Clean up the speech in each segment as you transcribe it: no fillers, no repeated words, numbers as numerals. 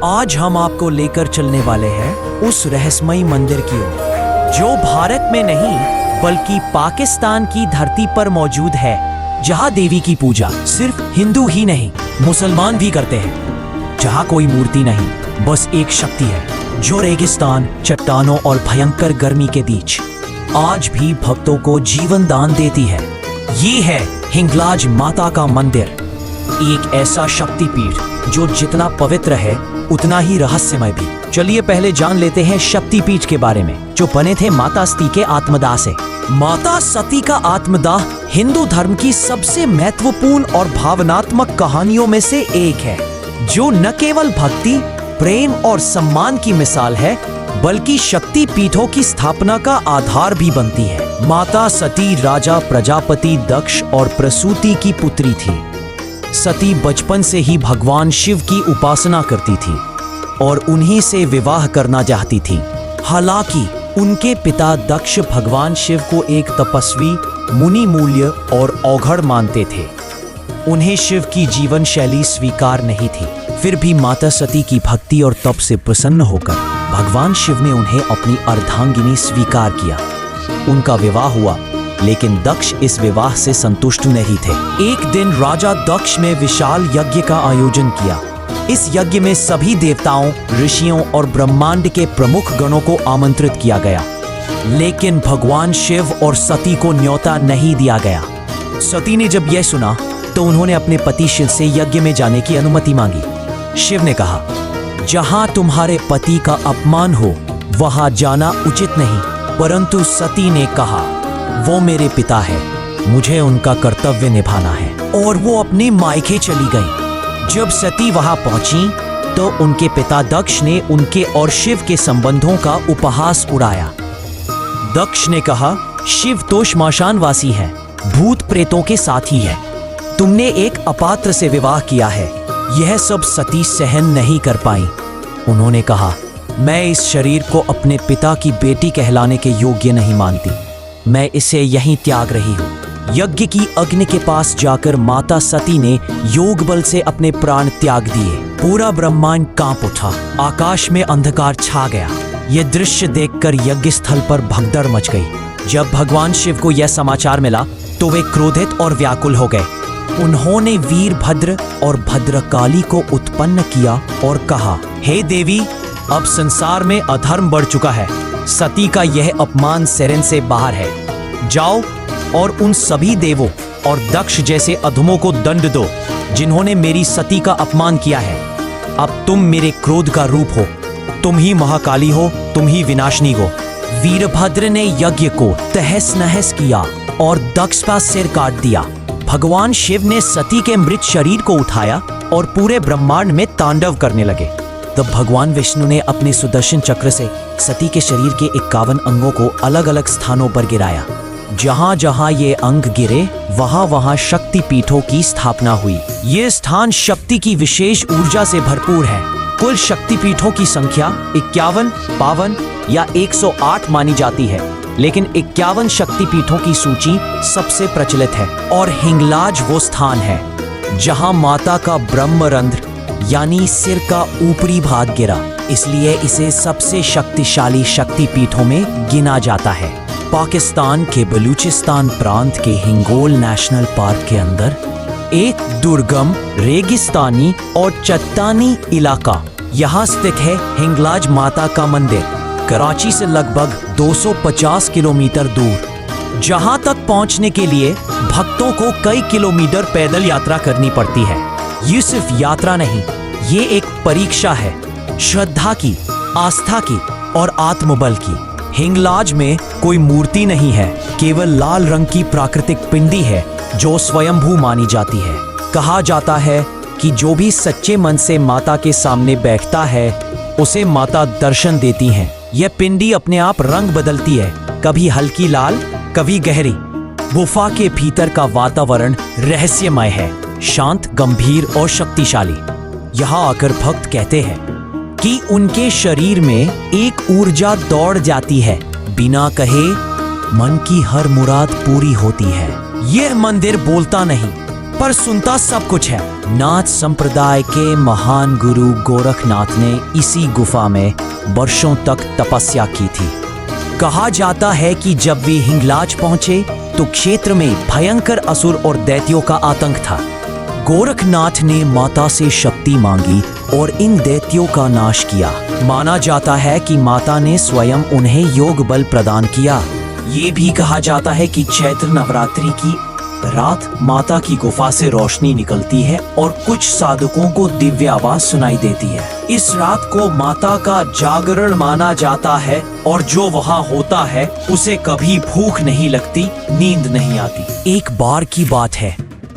आज हम आपको लेकर चलने वाले हैं उस रहस्यमयी मंदिर की ओर जो भारत में नहीं बल्कि पाकिस्तान की धरती पर मौजूद है, जहां देवी की पूजा सिर्फ हिंदू ही नहीं मुसलमान भी करते हैं। जहां कोई मूर्ति नहीं, बस एक शक्ति है जो रेगिस्तान, चट्टानों और भयंकर गर्मी के बीच आज भी भक्तों को जीवन दान देती है। ये है हिंगलाज माता का मंदिर, एक ऐसा शक्तिपीठ जो जितना पवित्र है उतना ही रहस्यमय भी। चलिए पहले जान लेते हैं शक्तिपीठ के बारे में, जो बने थे माता सती के आत्मदाह से। माता सती का आत्मदाह हिंदू धर्म की सबसे महत्वपूर्ण और भावनात्मक कहानियों में से एक है, जो न केवल भक्ति, प्रेम और सम्मान की मिसाल है, बल्कि शक्ति पीठों की स्थापना का आधार भी बनती है। माता सती राजा प्रजापति दक्ष और प्रसूति की पुत्री थी। सती बचपन से ही भगवान शिव की उपासना करती थी और उन्हीं से विवाह करना चाहती थी। हालांकि उनके पिता दक्ष भगवान शिव को एक तपस्वी, मुनि मूल्य और औघड़ मानते थे। उन्हें शिव की जीवन शैली स्वीकार नहीं थी। फिर भी माता सती की भक्ति और तप से प्रसन्न होकर भगवान शिव ने उन्हें अपनी अर्धांगिनी स्वीकार किया। उनका विवाह हुआ, लेकिन दक्ष इस विवाह से संतुष्ट नहीं थे। एक दिन राजा दक्ष ने विशाल यज्ञ का आयोजन किया। इस यज्ञ में सभी देवताओं, ऋषियों और ब्रह्मांड के प्रमुख गणों को आमंत्रित किया गया, लेकिन भगवान शिव और सती को न्योता नहीं दिया गया। सती ने जब यह सुना तो उन्होंने अपने पति शिव से यज्ञ में जाने की अनुमति मांगी। शिव ने कहा, जहां तुम्हारे पति का अपमान हो वहां जाना उचित नहीं। परंतु सती ने कहा, वो मेरे पिता है, मुझे उनका कर्तव्य निभाना है, और वो अपने मायके चली गई। जब सती वहां पहुंची तो उनके पिता दक्ष ने उनके और शिव के संबंधों का उपहास उड़ाया। दक्ष ने कहा, शिव तो श्मशानवासी है, भूत प्रेतों के साथी है। तुमने एक अपात्र से विवाह किया है। यह सब सती सहन नहीं कर पाई। उन्होंने कहा, मैं इस शरीर को अपने पिता की बेटी कहलाने के योग्य नहीं मानती। मैं इसे यहीं त्याग रही हूँ। यज्ञ की अग्नि के पास जाकर माता सती ने योग बल से अपने प्राण त्याग दिए। पूरा ब्रह्मांड कांप उठा, आकाश में अंधकार छा गया। यह दृश्य देखकर यज्ञ स्थल पर भगदड़ मच गई। जब भगवान शिव को यह समाचार मिला तो वे क्रोधित और व्याकुल हो गए। उन्होंने वीरभद्र और भद्रकाली को उत्पन्न किया और कहा, हे देवी, अब संसार में अधर्म बढ़ चुका है। सती का यह अपमान सिरे से बाहर है। जाओ और उन सभी देवों और दक्ष जैसे अधमों को दंड दो जिन्होंने मेरी सती का अपमान किया है। अब तुम मेरे क्रोध का रूप हो, तुम ही महाकाली हो, तुम ही विनाशनी हो। वीरभद्र ने यज्ञ को तहस नहस किया और दक्ष का सिर काट दिया। भगवान शिव ने सती के मृत शरीर को उठाया और पूरे ब्रह्मांड में तांडव करने लगे। तब भगवान विष्णु ने अपने सुदर्शन चक्र से सती के शरीर के 51 अंगों को अलग अलग स्थानों पर गिराया। जहां जहां ये अंग गिरे वहां वहां शक्ति पीठों की स्थापना हुई। ये स्थान शक्ति की विशेष ऊर्जा से भरपूर है। कुल शक्ति पीठों की संख्या 51, 52 या 108 मानी जाती है, लेकिन 51 शक्ति पीठों की सूची सबसे प्रचलित है। और हिंगलाज वो स्थान है जहां माता का ब्रह्मरंध्र यानी सिर का ऊपरी भाग गिरा, इसलिए इसे सबसे शक्तिशाली शक्ति पीठों में गिना जाता है। पाकिस्तान के बलूचिस्तान प्रांत के हिंगोल नेशनल पार्क के अंदर एक दुर्गम, रेगिस्तानी और चट्टानी इलाका, यहाँ स्थित है हिंगलाज माता का मंदिर। कराची से लगभग 250 किलोमीटर दूर, जहाँ तक पहुँचने के लिए भक्तों को कई किलोमीटर पैदल यात्रा करनी पड़ती है। ये सिर्फ यात्रा नहीं, ये एक परीक्षा है, श्रद्धा की, आस्था की और आत्मबल की। हिंगलाज में कोई मूर्ति नहीं है, केवल लाल रंग की प्राकृतिक पिंडी है जो स्वयंभू मानी जाती है। कहा जाता है कि जो भी सच्चे मन से माता के सामने बैठता है उसे माता दर्शन देती हैं। यह पिंडी अपने आप रंग बदलती है, कभी हल्की लाल, कभी गहरी। गुफा के भीतर का वातावरण रहस्यमय है, शांत, गंभीर और शक्तिशाली। यहाँ आकर भक्त कहते हैं कि उनके शरीर में एक ऊर्जा दौड़ जाती है, बिना कहे मन की हर मुराद पूरी होती है। यह मंदिर बोलता नहीं, पर सुनता सब कुछ है। नाथ संप्रदाय के महान गुरु गोरखनाथ ने इसी गुफा में वर्षों तक तपस्या की थी। कहा जाता है कि जब वे हिंगलाज पहुंचे तो क्षेत्र में भयंकर असुर और दैत्यों का आतंक था। गोरखनाथ ने माता से शक्ति मांगी और इन दैत्यों का नाश किया। माना जाता है कि माता ने स्वयं उन्हें योग बल प्रदान किया। ये भी कहा जाता है कि चैत्र नवरात्रि की रात माता की गुफा से रोशनी निकलती है और कुछ साधकों को दिव्य आवाज सुनाई देती है। इस रात को माता का जागरण माना जाता है और जो वहाँ होता है उसे कभी भूख नहीं लगती, नींद नहीं आती। एक बार की बात है,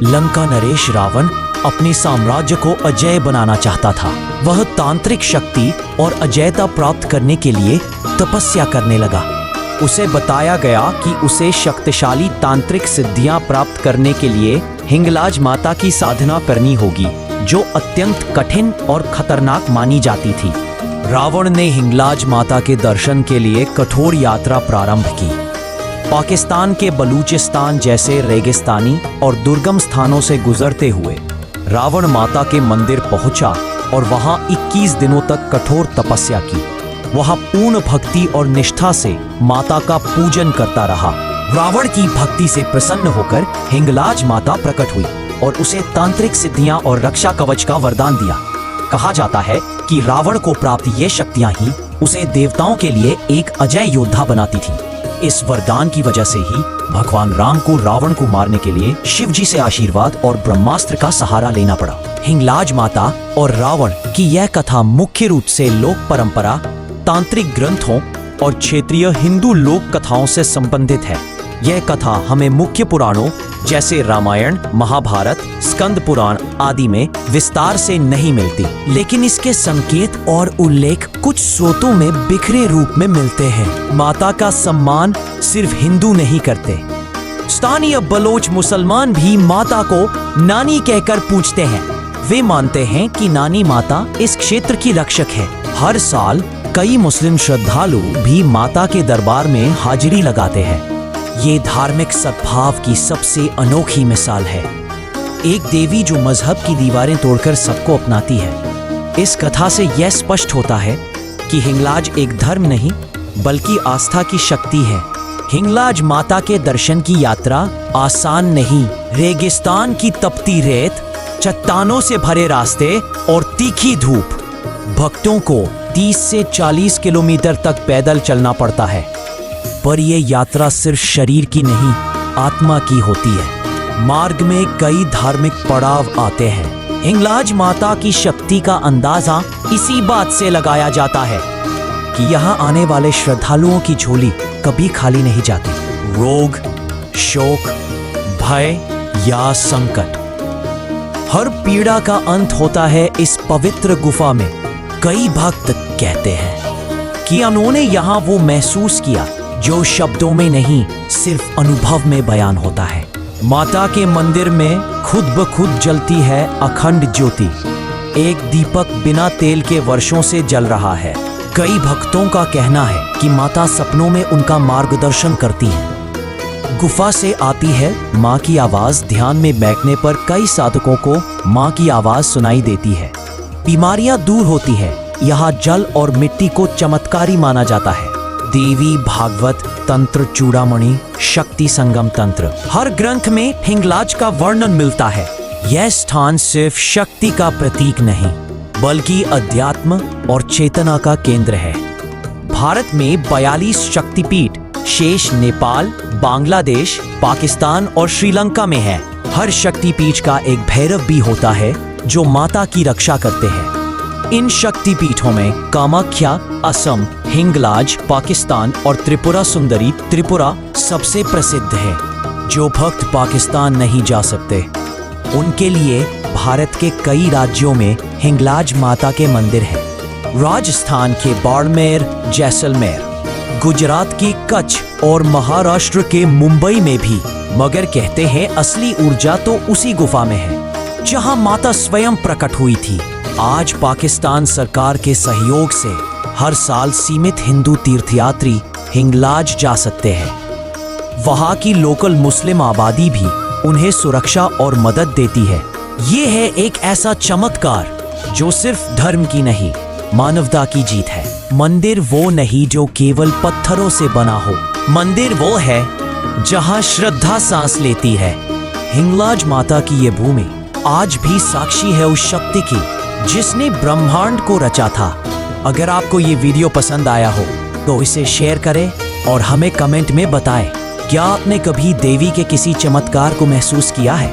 लंका नरेश रावण अपने साम्राज्य को अजेय बनाना चाहता था। वह तांत्रिक शक्ति और अजेयता प्राप्त करने के लिए तपस्या करने लगा। उसे बताया गया कि उसे शक्तिशाली तांत्रिक सिद्धियां प्राप्त करने के लिए हिंगलाज माता की साधना करनी होगी, जो अत्यंत कठिन और खतरनाक मानी जाती थी। रावण ने हिंगलाज माता के दर्शन के लिए कठोर यात्रा प्रारंभ की। पाकिस्तान के बलूचिस्तान जैसे रेगिस्तानी और दुर्गम स्थानों से गुजरते हुए रावण माता के मंदिर पहुंचा और वहां 21 दिनों तक कठोर तपस्या की। वह पूर्ण भक्ति और निष्ठा से माता का पूजन करता रहा। रावण की भक्ति से प्रसन्न होकर हिंगलाज माता प्रकट हुई और उसे तांत्रिक सिद्धियां और रक्षा कवच का वरदान दिया। कहा जाता है कि रावण को प्राप्त ये शक्तियां ही उसे देवताओं के लिए एक अजय योद्धा बनाती थी। इस वरदान की वजह से ही भगवान राम को रावण को मारने के लिए शिव जी से आशीर्वाद और ब्रह्मास्त्र का सहारा लेना पड़ा। हिंगलाज माता और रावण की यह कथा मुख्य रूप से लोक परंपरा, तांत्रिक ग्रंथों और क्षेत्रीय हिंदू लोक कथाओं से संबंधित है। यह कथा हमें मुख्य पुराणों जैसे रामायण, महाभारत, स्कंद पुराण आदि में विस्तार से नहीं मिलती, लेकिन इसके संकेत और उल्लेख कुछ स्रोतों में बिखरे रूप में मिलते हैं। माता का सम्मान सिर्फ हिंदू नहीं करते, स्थानीय बलोच मुसलमान भी माता को नानी कहकर पूजते हैं। वे मानते हैं कि नानी माता इस क्षेत्र की रक्षक है। हर साल कई मुस्लिम श्रद्धालु भी माता के दरबार में हाजिरी लगाते हैं। ये धार्मिक सद्भाव की सबसे अनोखी मिसाल है। एक देवी जो मजहब की दीवारें तोड़कर सबको अपनाती है। इस कथा से यह स्पष्ट होता है कि हिंगलाज एक धर्म नहीं बल्कि आस्था की शक्ति है। हिंगलाज माता के दर्शन की यात्रा आसान नहीं। रेगिस्तान की तपती रेत, चट्टानों से भरे रास्ते और तीखी धूप। भक्तों को 30 से 40 किलोमीटर तक पैदल चलना पड़ता है, पर यह यात्रा सिर्फ शरीर की नहीं, आत्मा की होती है। मार्ग में कई धार्मिक पड़ाव आते हैं। हिंगलाज माता की शक्ति का अंदाजा इसी बात से लगाया जाता है कि यहाँ आने वाले श्रद्धालुओं की झोली कभी खाली नहीं जाती। रोग, शोक, भय या संकट, हर पीड़ा का अंत होता है इस पवित्र गुफा में। कई भक्त कहते हैं कि उन्होंने यहाँ वो महसूस किया जो शब्दों में नहीं सिर्फ अनुभव में बयान होता है। माता के मंदिर में खुद ब खुद जलती है अखंड ज्योति। एक दीपक बिना तेल के वर्षों से जल रहा है। कई भक्तों का कहना है कि माता सपनों में उनका मार्गदर्शन करती है। गुफा से आती है माँ की आवाज। ध्यान में बैठने पर कई साधकों को माँ की आवाज सुनाई देती है। बीमारियां दूर होती है। यहाँ जल और मिट्टी को चमत्कारी माना जाता है। देवी भागवत तंत्र, चूड़ामणि, शक्ति संगम तंत्र, हर ग्रंथ में हिंगलाज का वर्णन मिलता है। यह स्थान सिर्फ शक्ति का प्रतीक नहीं बल्कि अध्यात्म और चेतना का केंद्र है। भारत में 42 शक्तिपीठ शेष नेपाल, बांग्लादेश, पाकिस्तान और श्रीलंका में है। हर शक्तिपीठ का एक भैरव भी होता है जो माता की रक्षा करते हैं। इन शक्तिपीठों में कामाख्या, असम, हिंगलाज पाकिस्तान और त्रिपुरा सुंदरी त्रिपुरा सबसे प्रसिद्ध है। जो भक्त पाकिस्तान नहीं जा सकते उनके लिए भारत के कई राज्यों में हिंगलाज माता के मंदिर हैं। राजस्थान के बाड़मेर, जैसलमेर, गुजरात की कच्छ और महाराष्ट्र के मुंबई में भी। मगर कहते हैं असली ऊर्जा तो उसी गुफा में है जहां माता स्वयं प्रकट हुई थी। आज पाकिस्तान सरकार के सहयोग से हर साल सीमित हिंदू तीर्थयात्री हिंगलाज जा सकते हैं। वहां की लोकल मुस्लिम आबादी भी उन्हें सुरक्षा और मदद देती है। ये है एक ऐसा चमत्कार जो सिर्फ धर्म की नहीं, मानवता की जीत है। मंदिर वो नहीं जो केवल पत्थरों से बना हो, मंदिर वो है जहां श्रद्धा सांस लेती है। हिंगलाज माता की ये भूमि आज भी साक्षी है उस शक्ति की जिसने ब्रह्मांड को रचा था। अगर आपको ये वीडियो पसंद आया हो तो इसे शेयर करें और हमें कमेंट में बताएं, क्या आपने कभी देवी के किसी चमत्कार को महसूस किया है?